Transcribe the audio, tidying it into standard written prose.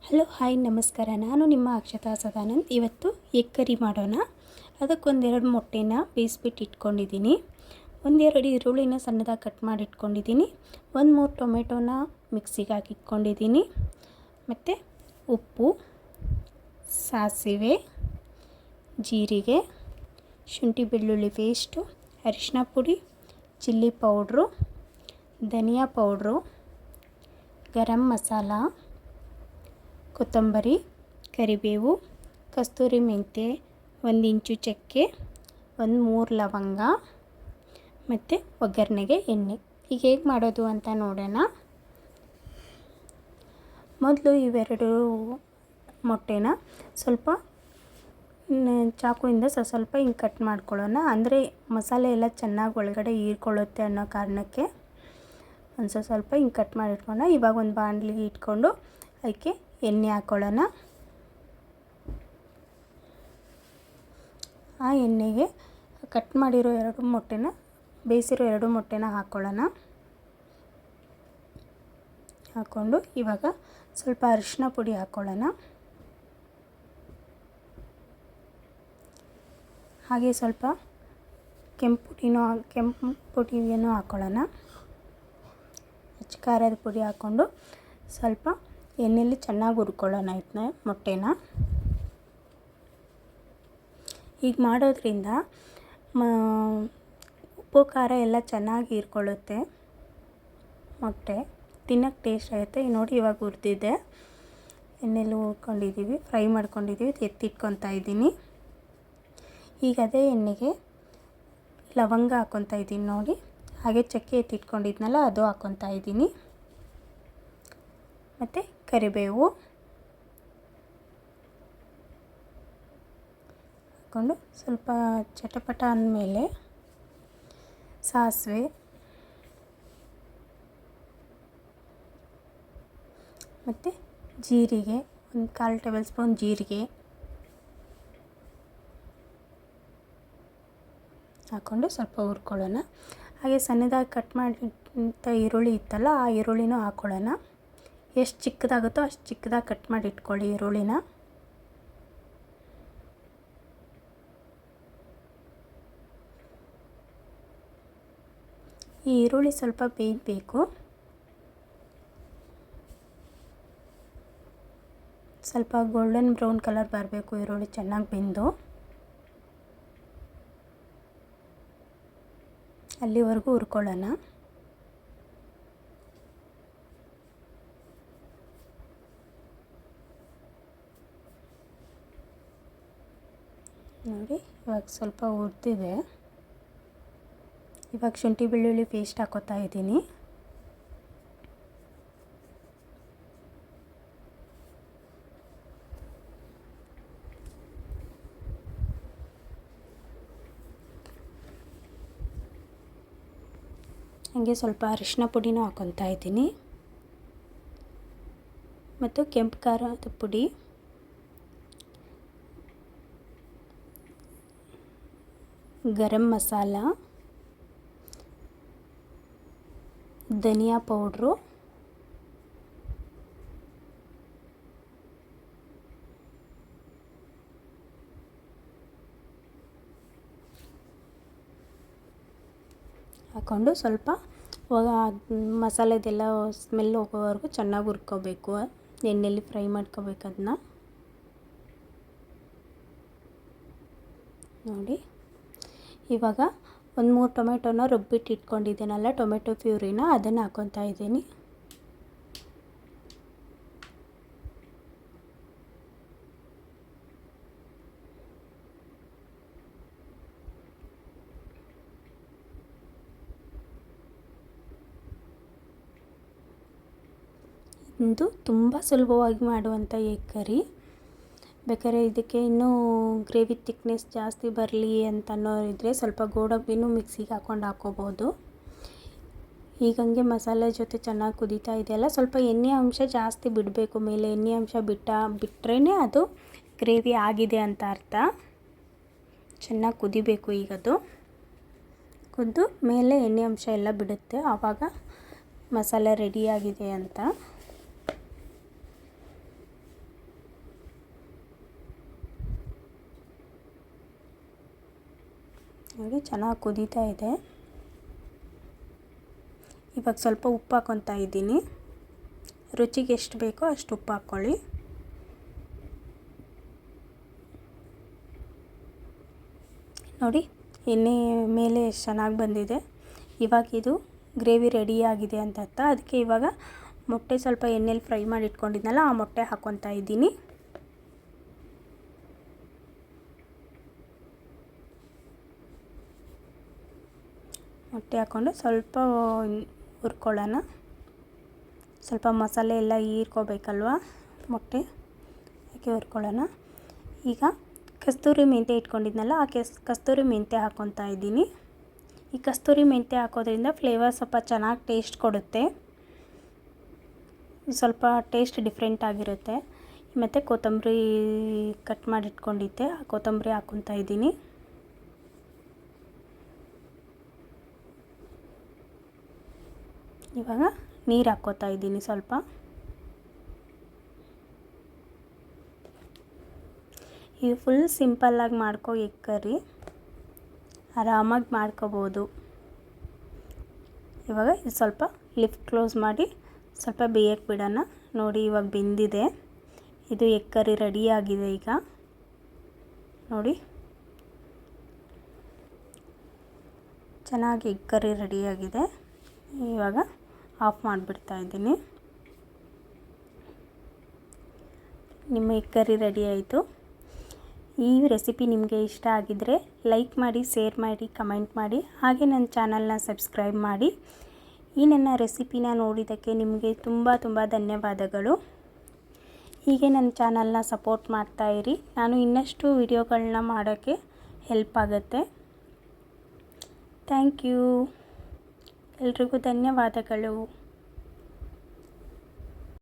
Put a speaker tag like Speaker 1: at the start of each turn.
Speaker 1: Hello hi ನಮಸ್ಕಾರ. ನಾನು ನಿಮ್ಮ ಅಕ್ಷತಾ ಸದಾನಂದ್. ಇವತ್ತು ಎಗ್ ಕರಿ ಮಾಡೋಣ. ಅದಕ್ಕೊಂದೆರಡು ಮೊಟ್ಟೆನ ಬೇಯಿಸ್ಬಿಟ್ಟು ಇಟ್ಕೊಂಡಿದ್ದೀನಿ. ಒಂದೆರಡು ಈರುಳ್ಳಿನ ಸಣ್ಣದಾಗಿ ಕಟ್ ಮಾಡಿ ಇಟ್ಕೊಂಡಿದ್ದೀನಿ. 1-3 ಟೊಮೆಟೊನ ಮಿಕ್ಸಿಗೆ ಹಾಕಿ ಇಟ್ಕೊಂಡಿದ್ದೀನಿ. ಮತ್ತು ಉಪ್ಪು, ಸಾಸಿವೆ, ಜೀರಿಗೆ, ಶುಂಠಿ ಬೆಳ್ಳುಳ್ಳಿ ಪೇಸ್ಟು, ಅರಿಶಿನ ಪುಡಿ, ಚಿಲ್ಲಿ ಪೌಡ್ರು, ಧನಿಯಾ ಪೌಡ್ರು, ಗರಂ ಮಸಾಲ, ಕೊತ್ತಂಬರಿ, ಕರಿಬೇವು, ಕಸ್ತೂರಿ ಮೆಂತ್ಯ, 1 ಇಂಚು ಚಕ್ಕೆ, 3 ಲವಂಗ ಮತ್ತು ಒಗ್ಗರಣೆಗೆ ಎಣ್ಣೆ. ಈಗ ಹೇಗೆ ಮಾಡೋದು ಅಂತ ನೋಡೋಣ. ಮೊದಲು ಇವೆರಡು ಮೊಟ್ಟೆನ ಸ್ವಲ್ಪ ಚಾಕುವಿಂದ ಸ್ವಲ್ಪ ಹಿಂಗೆ ಕಟ್ ಮಾಡ್ಕೊಳ್ಳೋಣ. ಅಂದರೆ ಮಸಾಲೆ ಎಲ್ಲ ಚೆನ್ನಾಗಿ ಒಳಗಡೆ ಹೀರ್ಕೊಳ್ಳುತ್ತೆ ಅನ್ನೋ ಕಾರಣಕ್ಕೆ ಸ್ವಲ್ಪ ಹಿಂಗೆ ಕಟ್ ಮಾಡಿಟ್ಕೊಳ್ಳೋಣ. ಇವಾಗ ಒಂದು ಬಾಣಲಿಗೆ ಇಟ್ಕೊಂಡು ಅದಕ್ಕೆ ಎಣ್ಣೆ ಹಾಕ್ಕೊಳ್ಳೋಣ. ಆ ಎಣ್ಣೆಗೆ ಕಟ್ ಮಾಡಿರೋ ಬೇಯಿಸಿರೋ 2 ಮೊಟ್ಟೆನ ಹಾಕ್ಕೊಳ್ಳೋಣ. ಹಾಕ್ಕೊಂಡು ಇವಾಗ ಸ್ವಲ್ಪ ಅರಿಶಿನ ಪುಡಿ ಹಾಕ್ಕೊಳ್ಳೋಣ. ಹಾಗೆ ಸ್ವಲ್ಪ ಕೆಂಪು ಪುಡಿಯನ್ನು ಹಾಕ್ಕೊಳ್ಳೋಣ. ಖಾರದ ಪುಡಿ ಹಾಕ್ಕೊಂಡು ಸ್ವಲ್ಪ ಎಣ್ಣೆಯಲ್ಲಿ ಚೆನ್ನಾಗಿ ಹುರ್ಕೊಳ್ಳೋಣ ಇದನ್ನ ಮೊಟ್ಟೆನ. ಈಗ ಮಾಡೋದ್ರಿಂದ ಉಪ್ಪು ಖಾರ ಎಲ್ಲ ಚೆನ್ನಾಗಿ ಹೀರ್ಕೊಳ್ಳುತ್ತೆ. ಮೊಟ್ಟೆ ತಿನ್ನೋಕ್ಕೆ ಟೇಸ್ಟ್ ಆಗುತ್ತೆ. ನೋಡಿ ಇವಾಗ ಹುರಿದಿದ್ದೆ, ಎಣ್ಣೆಯಲ್ಲಿ ಹುರ್ಕೊಂಡಿದ್ದೀವಿ, ಫ್ರೈ ಮಾಡ್ಕೊಂಡಿದ್ದೀವಿ, ಎತ್ತಿಟ್ಕೊತಾ ಇದ್ದೀನಿ. ಈಗ ಅದೇ ಎಣ್ಣೆಗೆ ಲವಂಗ ಹಾಕ್ಕೊತಾ ಇದ್ದೀನಿ ನೋಡಿ. ಹಾಗೆ ಚಕ್ಕೆ ಎತ್ತಿಟ್ಕೊಂಡಿದ್ನಲ್ಲ ಅದು ಹಾಕ್ಕೊತಾ ಇದ್ದೀನಿ. ಮತ್ತು ಕರಿಬೇವು ಹಾಕ್ಕೊಂಡು ಸ್ವಲ್ಪ ಚಟಪಟ ಅಂದಮೇಲೆ ಸಾಸಿವೆ, ಮತ್ತು ಜೀರಿಗೆ, 1/4 ಟೇಬಲ್ ಸ್ಪೂನ್ ಜೀರಿಗೆ ಹಾಕ್ಕೊಂಡು ಸ್ವಲ್ಪ ಹುರ್ಕೊಳ್ಳೋಣ. ಹಾಗೆ ಸಣ್ಣದಾಗಿ ಕಟ್ ಮಾಡಿದಂಥ ಈರುಳ್ಳಿ ಇತ್ತಲ್ಲ, ಆ ಈರುಳ್ಳಿನೂ ಹಾಕ್ಕೊಳ್ಳೋಣ. ಎಷ್ಟು ಚಿಕ್ಕದಾಗುತ್ತೋ ಅಷ್ಟು ಚಿಕ್ಕದಾಗಿ ಕಟ್ ಮಾಡಿ ಇಟ್ಕೊಳ್ಳಿ ಈರುಳ್ಳಿನ. ಈ ಈರುಳ್ಳಿ ಸ್ವಲ್ಪ ಬೇಯಬೇಕು. ಸ್ವಲ್ಪ ಗೋಲ್ಡನ್ ಬ್ರೌನ್ ಕಲರ್ ಬರಬೇಕು ಈರುಳ್ಳಿ ಚೆನ್ನಾಗಿ ಬೆಂದು. ಅಲ್ಲಿವರೆಗೂ ಹುರ್ಕೊಳ್ಳೋಣ. ನೋಡಿ ಇವಾಗ ಸ್ವಲ್ಪ ಹುರಿದಿದೆ. ಇವಾಗ ಶುಂಠಿ ಬೆಳ್ಳುಳ್ಳಿ ಪೇಸ್ಟ್ ಹಾಕ್ಕೊತಾ ಇದ್ದೀನಿ. ಹಾಗೆ ಸ್ವಲ್ಪ ಅರಿಶಿನ ಪುಡಿನೂ ಹಾಕ್ಕೊತಾ ಇದ್ದೀನಿ. ಮತ್ತು ಕೆಂಪು ಖಾರದ ಪುಡಿ, ಗರಂ ಮಸಾಲ, ಧನಿಯಾ ಪೌಡ್ರು, ಹಾಕ್ಕೊಂಡು ಸ್ವಲ್ಪ ಮಸಾಲೆದೆಲ್ಲ ಸ್ಮೆಲ್ ಹೋಗೋವರೆಗೂ ಚೆನ್ನಾಗಿ ಹುರ್ಕೋಬೇಕು. ಎಣ್ಣೆಯಲ್ಲಿ ಫ್ರೈ ಮಾಡ್ಕೋಬೇಕು ಅದನ್ನ. ನೋಡಿ ಇವಾಗ 1-3 ಟೊಮೆಟೊನ ರುಬ್ಬಿಟ್ಟು ಇಟ್ಕೊಂಡಿದ್ದೀನಲ್ಲ, ಟೊಮೆಟೊ ಪ್ಯೂರಿನ ಅದನ್ನು ಹಾಕ್ಕೊತಾ ಇದ್ದೀನಿ. ಇದು ತುಂಬ ಸುಲಭವಾಗಿ ಮಾಡುವಂಥ ಎಗ್ ಕರಿ. ಬೇಕಾದ್ರೆ ಇದಕ್ಕೆ ಇನ್ನೂ ಗ್ರೇವಿ ತಿಕ್ನೆಸ್ ಜಾಸ್ತಿ ಬರಲಿ ಅಂತ ಅನ್ನೋರಿದ್ದರೆ ಸ್ವಲ್ಪ ಗೋಡಂಬಿನೂ ಮಿಕ್ಸಿಗೆ ಹಾಕ್ಕೋಬೋದು. ಹೀಗಂಗೆ ಮಸಾಲೆ ಜೊತೆ ಚೆನ್ನಾಗಿ ಕುದೀತಾ ಇದೆಯಲ್ಲ, ಸ್ವಲ್ಪ ಎಣ್ಣೆ ಅಂಶ ಜಾಸ್ತಿ ಬಿಡಬೇಕು. ಮೇಲೆ ಎಣ್ಣೆ ಅಂಶ ಬಿಟ್ಟರೆ ಅದು ಗ್ರೇವಿ ಆಗಿದೆ ಅಂತ ಅರ್ಥ. ಚೆನ್ನಾಗಿ ಕುದಿಬೇಕು. ಈಗದು ಕುದ್ದು ಮೇಲೆ ಎಣ್ಣೆ ಅಂಶ ಎಲ್ಲ ಬಿಡುತ್ತೆ, ಆವಾಗ ಮಸಾಲೆ ರೆಡಿಯಾಗಿದೆ ಅಂತ. ನೋಡಿ ಚೆನ್ನಾಗಿ ಕುದೀತಾ ಇದೆ. ಇವಾಗ ಸ್ವಲ್ಪ ಉಪ್ಪು ಹಾಕ್ಕೊತಾ ಇದ್ದೀನಿ. ರುಚಿಗೆ ಎಷ್ಟು ಬೇಕೋ ಅಷ್ಟು ಉಪ್ಪು ಹಾಕ್ಕೊಳ್ಳಿ. ನೋಡಿ ಎಣ್ಣೆ ಮೇಲೆ ಎಷ್ಟು ಚೆನ್ನಾಗಿ ಬಂದಿದೆ. ಇವಾಗ ಇದು ಗ್ರೇವಿ ರೆಡಿಯಾಗಿದೆ ಅಂತ ಅರ್ಥ. ಅದಕ್ಕೆ ಇವಾಗ ಮೊಟ್ಟೆ ಸ್ವಲ್ಪ ಎಣ್ಣೆಲಿ ಫ್ರೈ ಮಾಡಿ ಇಟ್ಕೊಂಡಿದ್ನಲ್ಲ, ಆ ಮೊಟ್ಟೆ ಹಾಕ್ಕೊತಾ ಇದ್ದೀನಿ. ಮೊಟ್ಟೆ ಹಾಕ್ಕೊಂಡು ಸ್ವಲ್ಪ ಹುರ್ಕೊಳ್ಳೋಣ. ಸ್ವಲ್ಪ ಮಸಾಲೆ ಎಲ್ಲ ಹೀರ್ಕೋಬೇಕಲ್ವ ಮೊಟ್ಟೆ, ಅದಕ್ಕೆ ಹುರ್ಕೊಳ್ಳೋಣ. ಈಗ ಕಸ್ತೂರಿ ಮೆಂತ್ಯ ಇಟ್ಕೊಂಡಿದ್ನಲ್ಲ, ಆ ಕಸ್ತೂರಿ ಮೆಂತ್ಯ ಹಾಕ್ಕೊತಾ ಇದ್ದೀನಿ. ಈ ಕಸ್ತೂರಿ ಮೆಂತ್ಯ ಹಾಕೋದ್ರಿಂದ ಫ್ಲೇವರ್ ಸ್ವಲ್ಪ ಚೆನ್ನಾಗಿ ಟೇಸ್ಟ್ ಕೊಡುತ್ತೆ, ಸ್ವಲ್ಪ ಟೇಸ್ಟ್ ಡಿಫ್ರೆಂಟ್ ಆಗಿರುತ್ತೆ. ಮತ್ತು ಕೊತ್ತಂಬರಿ ಕಟ್ ಮಾಡಿ ಇಟ್ಕೊಂಡಿದ್ದೆ, ಆ ಕೊತ್ತಂಬರಿ ಹಾಕ್ಕೊತಾ ಇದ್ದೀನಿ. ಇವಾಗ ನೀರು ಹಾಕ್ಕೋತಾ ಇದ್ದೀನಿ ಸ್ವಲ್ಪ. ಇದು ಫುಲ್ ಸಿಂಪಲ್ಲಾಗಿ ಮಾಡ್ಕೋ ಎಗ್ ಕರಿ, ಆರಾಮಾಗಿ ಮಾಡ್ಕೋಬೋದು. ಇವಾಗ ಇದು ಸ್ವಲ್ಪ ಲಿಡ್ ಕ್ಲೋಸ್ ಮಾಡಿ ಸ್ವಲ್ಪ ಬೇಯಕ್ಕೆ ಬಿಡೋಣ. ನೋಡಿ ಇವಾಗ ಬೆಂದಿದೆ. ಇದು ಎಗ್ ಕರಿ ರೆಡಿಯಾಗಿದೆ. ಈಗ ನೋಡಿ ಚೆನ್ನಾಗಿ ಎಗ್ ಕರಿ ರೆಡಿಯಾಗಿದೆ. ಇವಾಗ ಆಫ್ ಮಾಡಿಬಿಡ್ತಾ ಇದ್ದೀನಿ. ನಿಮ್ಮ ಎಗ್ ಕರಿ ರೆಡಿ ಆಯಿತು. ಈ ರೆಸಿಪಿ ನಿಮಗೆ ಇಷ್ಟ ಆಗಿದ್ದರೆ ಲೈಕ್ ಮಾಡಿ, ಶೇರ್ ಮಾಡಿ, ಕಮೆಂಟ್ ಮಾಡಿ, ಹಾಗೆ ನನ್ನ ಚಾನಲ್ನ ಸಬ್ಸ್ಕ್ರೈಬ್ ಮಾಡಿ. ಈ ನನ್ನ ರೆಸಿಪಿನ ನೋಡಿದ್ದಕ್ಕೆ ನಿಮಗೆ ತುಂಬ ಧನ್ಯವಾದಗಳು. ಹೀಗೆ ನನ್ನ ಚಾನಲ್ನ ಸಪೋರ್ಟ್ ಮಾಡ್ತಾಯಿರಿ. ನಾನು ಇನ್ನಷ್ಟು ವಿಡಿಯೋಗಳನ್ನ ಮಾಡೋಕ್ಕೆ ಹೆಲ್ಪ್ ಆಗುತ್ತೆ. Thank you. ಎಲ್ರಿಗೂ ಧನ್ಯವಾದಗಳು.